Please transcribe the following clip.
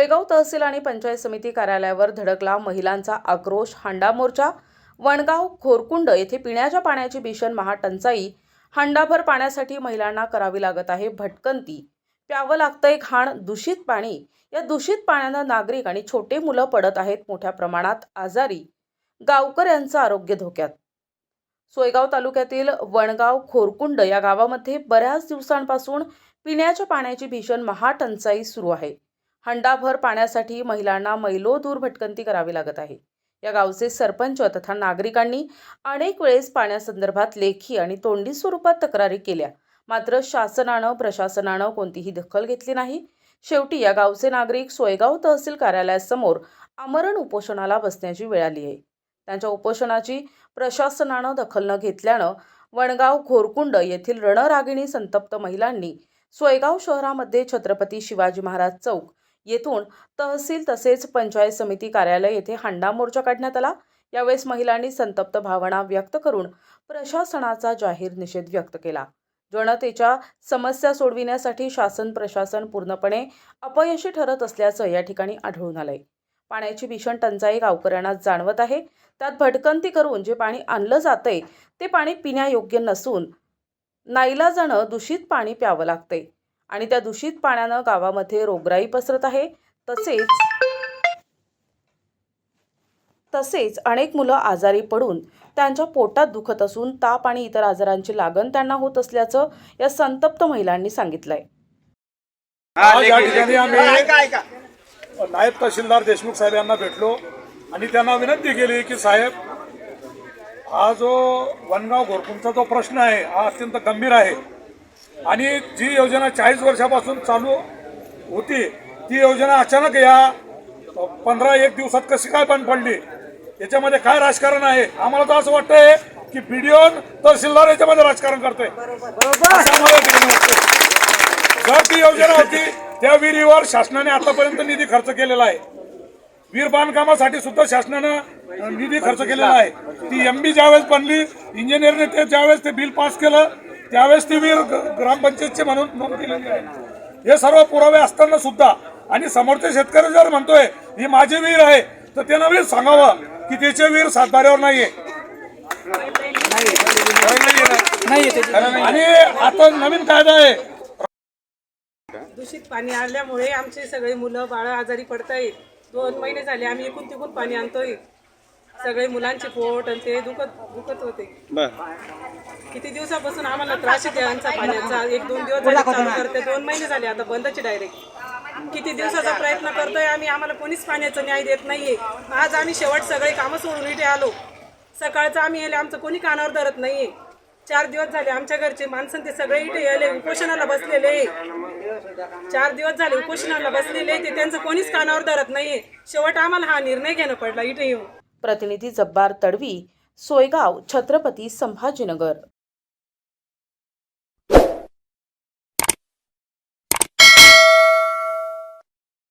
सोयगाव तहसील आणि पंचायत समिती कार्यालयावर धडकला महिलांचा आक्रोश. हांडा मोर्चा. वणगाव खोरकुंड येथे पिण्याच्या पाण्याची भीषण महाटंचाई. हांडाभर पाण्यासाठी महिलांना करावी लागत आहे भटकंती. प्यावं लागतंय घाण दूषित पाणी. या दूषित पाण्यानं नागरिक आणि छोटे मुलं पडत आहेत मोठ्या प्रमाणात आजारी. गावकऱ्यांचं आरोग्य धोक्यात. सोयगाव तालुक्यातील वणगाव खोरकुंड या गावामध्ये बऱ्याच दिवसांपासून पिण्याच्या पाण्याची भीषण महाटंचाई सुरू आहे. हंडाभर पाण्यासाठी महिलांना मैलोदूर भटकंती करावी लागत आहे. या गावचे सरपंच तथा नागरिकांनी अनेक वेळेस पाण्यासंदर्भात लेखी आणि तोंडी स्वरूपात तक्रारी केल्या, मात्र शासनानं प्रशासनानं कोणतीही दखल घेतली नाही. शेवटी या गावचे नागरिक सोयगाव तहसील कार्यालयासमोर आमरण उपोषणाला बसण्याची वेळ आली आहे. त्यांच्या उपोषणाची प्रशासनानं दखल न घेतल्यानं वणगाव खोरकुंड येथील रणरागिणी संतप्त महिलांनी सोयगाव शहरामध्ये छत्रपती शिवाजी महाराज चौक येथून तहसील तसेच पंचायत समिती कार्यालय येथे हांडा मोर्चा काढण्यात आला. यावेळेस महिलांनी संतप्त भावना व्यक्त करून प्रशासनाचा जाहीर निषेध व्यक्त केला. जनतेच्या समस्या सोडविण्यासाठी शासन प्रशासन पूर्णपणे अपयशी ठरत असल्याचं या ठिकाणी आढळून आलंय. पाण्याची भीषण टंचाई गावकऱ्यांना जाणवत आहे. त्यात भटकंती करून जे पाणी आणलं जातंय ते पाणी पिण्यायोग्य नसून नाईलाजानं दूषित पाणी प्यावं लागतंय आणि त्या दूषित पाण्यानं गावामध्ये रोगराई पसरत आहे. तसेच अनेक मुलं आजारी पडून त्यांच्या पोटात दुखत असून ताप आणि इतर आजारांची लागण त्यांना होत असल्याचं या संतप्त महिलांनी सांगितलंय. नायब तहसीलदार देशमुख साहेब यांना भेटलो आणि त्यांना विनंती केली की साहेब, हा जो वणगाव घोरकुंडचा जो प्रश्न आहे हा अत्यंत गंभीर आहे आणि जी योजना 40 वर्षापासून चालू होती ती योजना अचानक या 15-1 दिवसात कशी काय बंद पडली, याच्यामध्ये काय राजकारण आहे? आम्हाला तर असं वाटतंय की बीडीओ तहसीलदार याच्यामध्ये राजकारण करतोय. जर ती योजना होती त्या विहिरीवर शासनाने आतापर्यंत निधी खर्च केलेला आहे. विहीर बांधकामासाठी सुद्धा शासनानं निधी खर्च केलेला आहे. ती एमबी ज्यावेळेस बनली, इंजिनियरने ते ज्यावेळेस ते बिल पास केलं त्यावेळेस ती विहीर ग्रामपंचायतची म्हणून नोंद केलेली आहे. हे सर्व पुरावे असताना सुद्धा आणि समोरचे शेतकरी जर म्हणतोय ही माझी विहीर आहे तर त्यानं विहीर सांगावं की त्याची विहीर सातबाऱ्यावर नाहीये. आणि आता नवीन कायदा आहे. दूषित पाणी आल्यामुळे आमचे सगळे मुलं बाळ आजारी पडत आहेत. 2 महिने झाले आम्ही एकूण तिकून पाणी आणतोय. सगळे मुलांचे पोट आणि ते दुखत होते. किती दिवसापासून आम्हाला त्रास आहे त्यांचा पाण्याचा. 1-2 दिवस झाले चालू करते, 2 महिने झाले आता बंदची डायरेक्ट. किती दिवसाचा प्रयत्न करतोय आम्ही, आम्हाला कोणीच पाण्याचा न्याय देत नाहीये. आज आम्ही शेवट सगळे कामं सोडून इथे आलो. सकाळचं आम्ही येले, आमचं कोणी कानावर धरत नाहीये. 4 दिवस झाले आमच्या घरचे माणसं ते सगळे इथे यायले उपोषणाला बसलेले. 4 दिवस झाले उपोषणाला बसलेले, ते त्यांचं कोणीच कानावर धरत नाहीये. शेवट आम्हाला हा निर्णय घेणं पडला इथे येऊन. प्रतिनिधी जब्बार तडवी, सोयगाव, छत्रपती संभाजीनगर.